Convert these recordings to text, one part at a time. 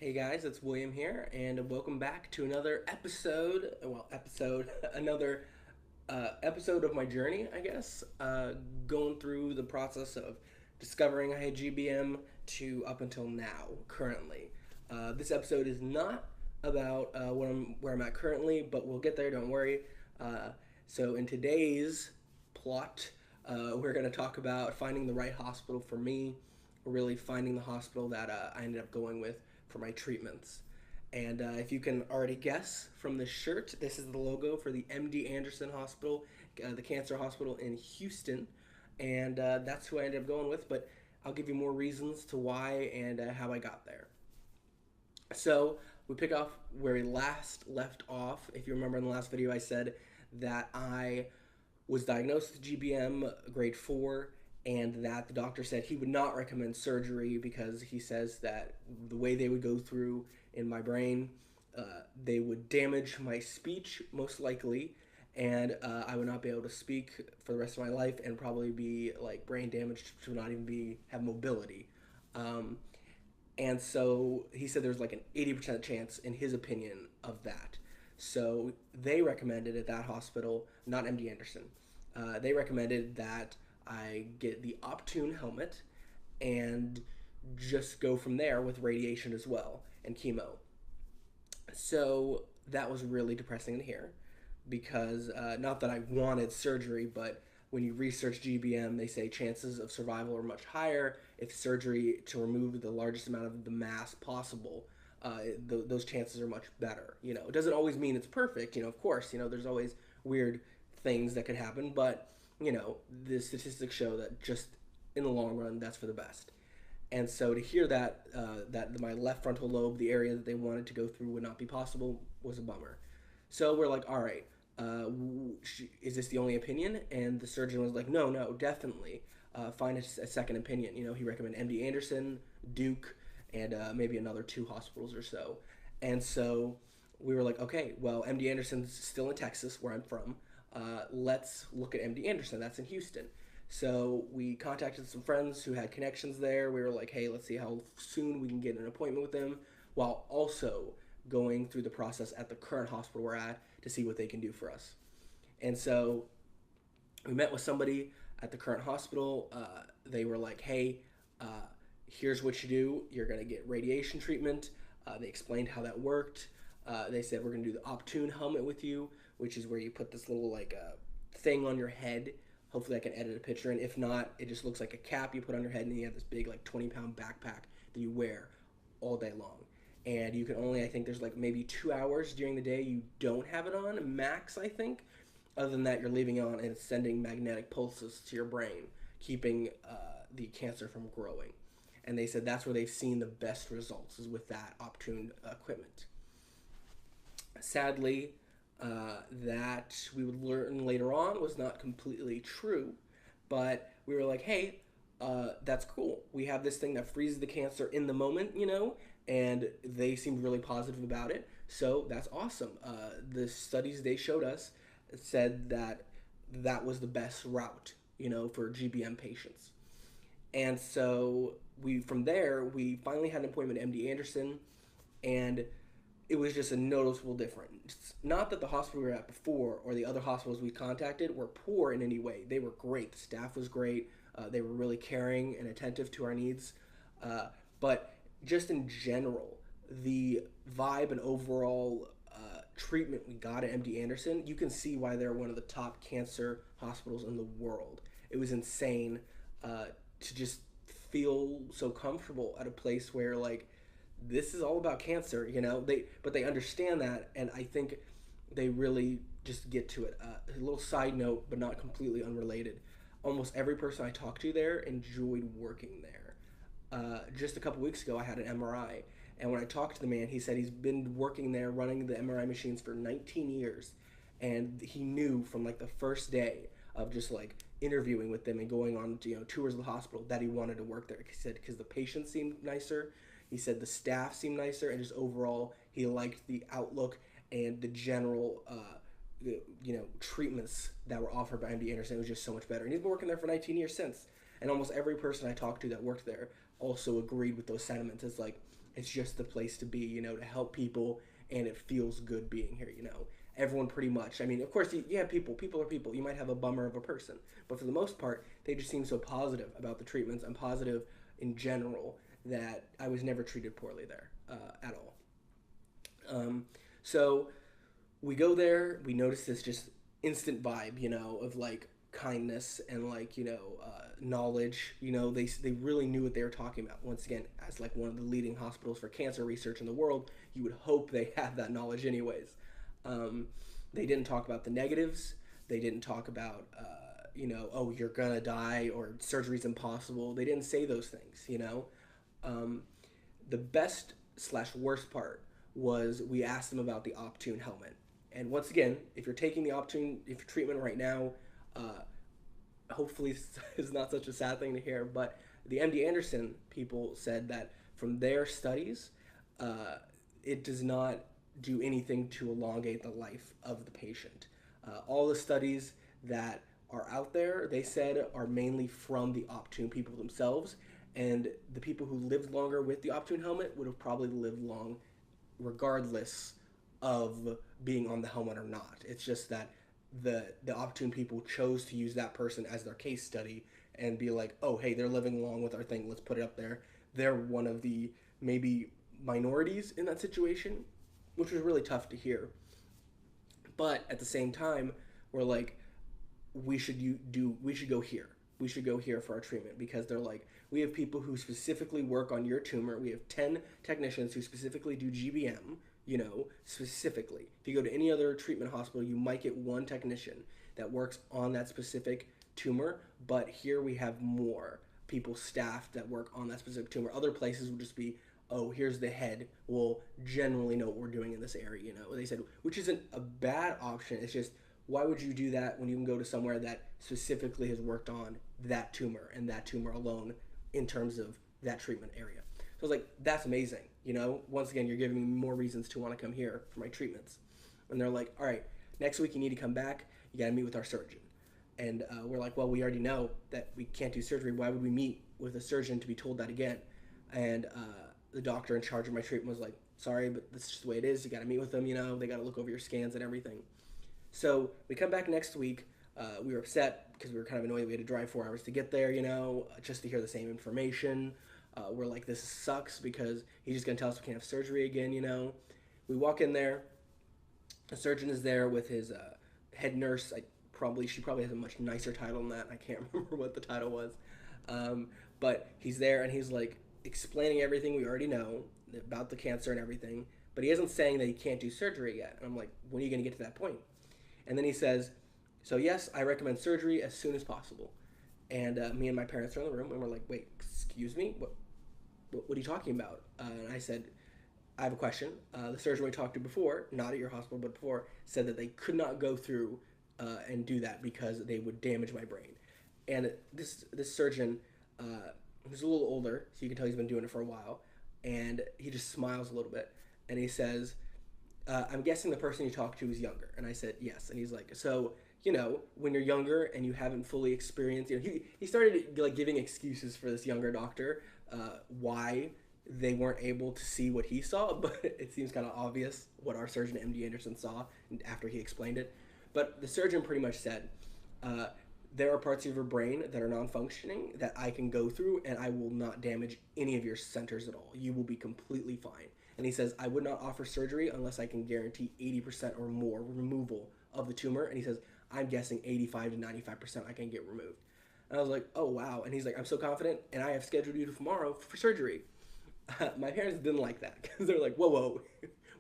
Hey guys, it's William here, and welcome back to another episode. Another episode of my journey, I guess. Going through the process of discovering I had GBM to up until now, currently. This episode is not about where I'm at currently, but we'll get there. Don't worry. So in today's plot, we're going to talk about finding the right hospital for me, really finding the hospital that I ended up going with for my treatments. And if you can already guess from the shirt, this is the logo for the MD Anderson Hospital, the cancer hospital in Houston. And that's who I ended up going with, but I'll give you more reasons to why and how I got there. So we pick off where we last left off. If you remember in the last video, I said that I was diagnosed with GBM grade 4 and that the doctor said he would not recommend surgery because he says that the way they would go through in my brain, they would damage my speech most likely, and I would not be able to speak for the rest of my life and probably be like brain damaged to not even be have mobility. Um, and so he said there's like an 80% chance, in his opinion, of that. So they recommended at that hospital, not MD Anderson, they recommended that I get the Optune helmet and just go from there with radiation as well and chemo. So that was really depressing to hear because not that I wanted surgery, but when you research GBM, they say chances of survival are much higher if surgery to remove the largest amount of the mass possible. Those chances are much better. It doesn't always mean it's perfect. Of course, there's always weird things that could happen, but the statistics show that just in the long run, that's for the best. And so to hear that my left frontal lobe, the area that they wanted to go through, would not be possible was a bummer. So we're like, all right, is this the only opinion? And the surgeon was like, no, no, definitely. Find a second opinion. He recommended MD Anderson, Duke, and maybe another two hospitals or so. And so we were like, okay, well, MD Anderson's still in Texas, where I'm from. Let's look at MD Anderson. That's in Houston. So we contacted some friends who had connections there. We were like, hey, let's see how soon we can get an appointment with them, while also going through the process at the current hospital we're at to see what they can do for us. And so we met with somebody at the current hospital. They were like, hey, uh, here's what you do. You're going to get radiation treatment. They explained how that worked. They said we're going to do the Optune helmet with you, which is where you put this little thing on your head. Hopefully, I can edit a picture, and if not, it just looks like a cap you put on your head, and then you have this big 20-pound backpack that you wear all day long. And you can only, I think, there's like maybe 2 hours during the day you don't have it on, max, I think. Other than that, you're leaving it on, and it's sending magnetic pulses to your brain, keeping the cancer from growing. And they said that's where they've seen the best results is with that Optune equipment. Sadly, that we would learn later on was not completely true, but we were like, hey, that's cool. We have this thing that freezes the cancer in the moment, and they seemed really positive about it. So that's awesome. The studies they showed us said that that was the best route, for GBM patients. And so from there, we finally had an appointment at MD Anderson, and it was just a noticeable difference. Not that the hospital we were at before or the other hospitals we contacted were poor in any way. They were great. The staff was great. They were really caring and attentive to our needs. But just in general, the vibe and overall treatment we got at MD Anderson, you can see why they're one of the top cancer hospitals in the world. It was insane to just feel so comfortable at a place where this is all about cancer, but they understand that, and I think they really just get to it. A little side note, but not completely unrelated. Almost every person I talked to there enjoyed working there. Just a couple weeks ago, I had an MRI, and when I talked to the man, he said he's been working there, running the MRI machines for 19 years, and he knew from the first day of just interviewing with them and going on tours of the hospital that he wanted to work there. He said because the patients seemed nicer. He said the staff seemed nicer, and just overall, he liked the outlook and the general, treatments that were offered by MD Anderson. It was just so much better. And he's been working there for 19 years since. And almost every person I talked to that worked there also agreed with those sentiments. It's it's just the place to be, to help people, and it feels good being here. Everyone pretty much. I mean, of course, you have people are people. You might have a bummer of a person, but for the most part, they just seem so positive about the treatments and positive in general that I was never treated poorly there at all. So we go there, we notice this just instant vibe, of like kindness and like knowledge. They really knew what they were talking about. Once again, as like one of the leading hospitals for cancer research in the world, you would hope they have that knowledge anyways. They didn't talk about the negatives. They didn't talk about oh, you're gonna die or surgery's impossible. They didn't say those things. um, the best slash worst part was we asked them about the Optune helmet. And once again, if you're taking the Optune, if you're treatment right now, uh, hopefully it's not such a sad thing to hear, but the MD Anderson people said that from their studies, uh, it does not do anything to elongate the life of the patient. All the studies that are out there, they said, are mainly from the Optune people themselves, and the people who lived longer with the Optune helmet would have probably lived long regardless of being on the helmet or not. It's just that the Optune people chose to use that person as their case study and be like, oh, hey, they're living along with our thing. Let's put it up there. They're one of the maybe minorities in that situation, which was really tough to hear. But at the same time, we're like, we should go here. We should go here for our treatment because they're like, we have people who specifically work on your tumor. We have 10 technicians who specifically do GBM, specifically. If you go to any other treatment hospital, you might get one technician that works on that specific tumor, but here we have more people staffed that work on that specific tumor. Other places would just be, oh, here's the head. We'll generally know what we're doing in this area. They said, which isn't a bad option. It's just, why would you do that when you can go to somewhere that specifically has worked on that tumor and that tumor alone in terms of that treatment area? So I was like, that's amazing. Once again, you're giving me more reasons to want to come here for my treatments. And they're like, all right, next week you need to come back. You got to meet with our surgeon. And we're like, well, we already know that we can't do surgery. Why would we meet with a surgeon to be told that again? And the doctor in charge of my treatment was like, sorry, but that's just the way it is. You got to meet with them. They got to look over your scans and everything. So we come back next week. We were upset because we were kind of annoyed we had to drive 4 hours to get there, just to hear the same information. We're like, this sucks because he's just going to tell us we can't have surgery again. We walk in there. The surgeon is there with his head nurse. She probably has a much nicer title than that. I can't remember what the title was. But he's there and he's like explaining everything we already know about the cancer and everything. But he isn't saying that he can't do surgery yet. And I'm like, when are you going to get to that point? And then he says, so yes, I recommend surgery as soon as possible. And me and my parents are in the room, and we're like, wait, excuse me? What are you talking about? And I said, I have a question. The surgeon we talked to before, not at your hospital, but before, said that they could not go through and do that because they would damage my brain. And this surgeon, who's a little older, so you can tell he's been doing it for a while, and he just smiles a little bit, and he says, I'm guessing the person you talked to is younger. And I said, yes. And he's like, so, when you're younger and you haven't fully experienced, he started like giving excuses for this younger doctor, why they weren't able to see what he saw, but it seems kind of obvious what our surgeon, MD Anderson, saw after he explained it. But the surgeon pretty much said, there are parts of your brain that are non-functioning that I can go through and I will not damage any of your centers at all. You will be completely fine. And he says, I would not offer surgery unless I can guarantee 80% or more removal of the tumor. And he says, I'm guessing 85 to 95% I can get removed. And I was like, oh, wow. And he's like, I'm so confident, and I have scheduled you tomorrow for surgery. My parents didn't like that because they're like, whoa.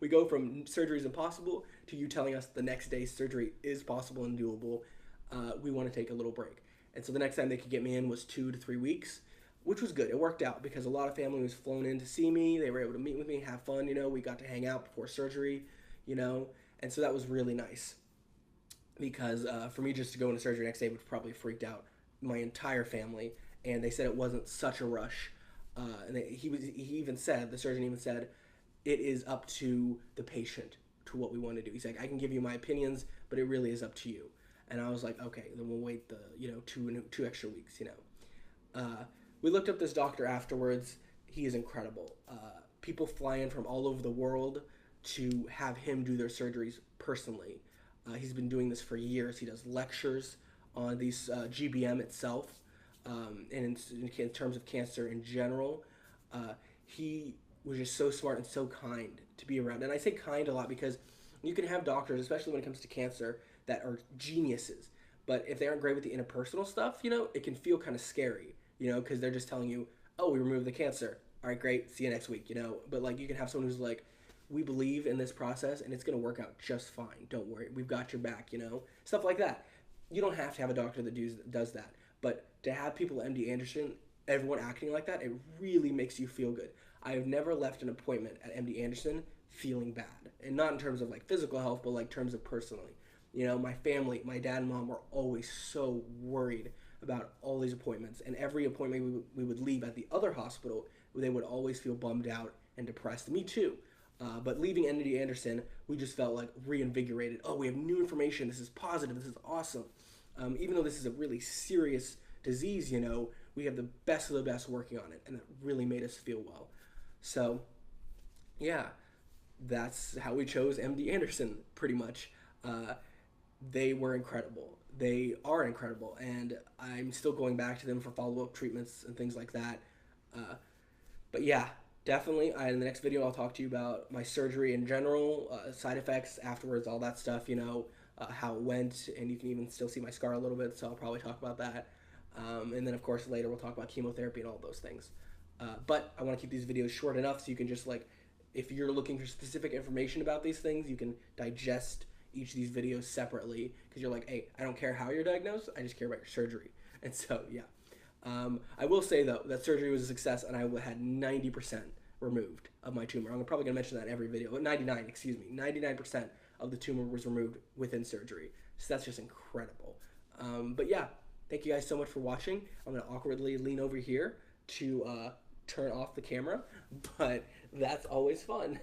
We go from surgery is impossible to you telling us the next day surgery is possible and doable. We want to take a little break. And so the next time they could get me in was 2 to 3 weeks, which was good. It worked out because a lot of family was flown in to see me. They were able to meet with me, have fun, we got to hang out before surgery, and so that was really nice because for me just to go into surgery next day would probably freaked out my entire family, and they said it wasn't such a rush. The surgeon even said, it is up to the patient to what we want to do. He's like, I can give you my opinions, but it really is up to you. And I was like, okay, then we'll wait the, 2 extra weeks, We looked up this doctor afterwards. He is incredible. people fly in from all over the world to have him do their surgeries personally. He's been doing this for years. He does lectures on these GBM itself, and in terms of cancer in general. He was just so smart and so kind to be around. And I say kind a lot because you can have doctors, especially when it comes to cancer, that are geniuses. But if they aren't great with the interpersonal stuff, it can feel kind of scary, because they're just telling you, oh, we removed the cancer. All right, great. See you next week, But like you can have someone who's like, we believe in this process and it's going to work out just fine. Don't worry. We've got your back, Stuff like that. You don't have to have a doctor that does that. But to have people at MD Anderson, everyone acting like that, it really makes you feel good. I have never left an appointment at MD Anderson feeling bad. And not in terms of like physical health, but like terms of personally. My family, my dad and mom were always so worried about all these appointments. And every appointment we would leave at the other hospital, they would always feel bummed out and depressed. Me too. But leaving MD Anderson, we just felt like reinvigorated. Oh, we have new information. This is positive. This is awesome. Even though this is a really serious disease, we have the best of the best working on it. And that really made us feel well. So, yeah, that's how we chose MD Anderson, pretty much. They were incredible. They are incredible. And I'm still going back to them for follow-up treatments and things like that. But yeah, definitely. In the next video, I'll talk to you about my surgery in general, side effects afterwards, all that stuff, how it went. And you can even still see my scar a little bit, so I'll probably talk about that. And then, of course, later we'll talk about chemotherapy and all those things. But I want to keep these videos short enough so you can just, like, if you're looking for specific information about these things, you can digest each of these videos separately. Because you're like, hey, I don't care how you're diagnosed, I just care about your surgery. And so, yeah. I will say, though, that surgery was a success, and I had 90% removed of my tumor. I'm probably going to mention that in every video. But 99% of the tumor was removed within surgery. So that's just incredible. But yeah, thank you guys so much for watching. I'm going to awkwardly lean over here to turn off the camera, but that's always fun.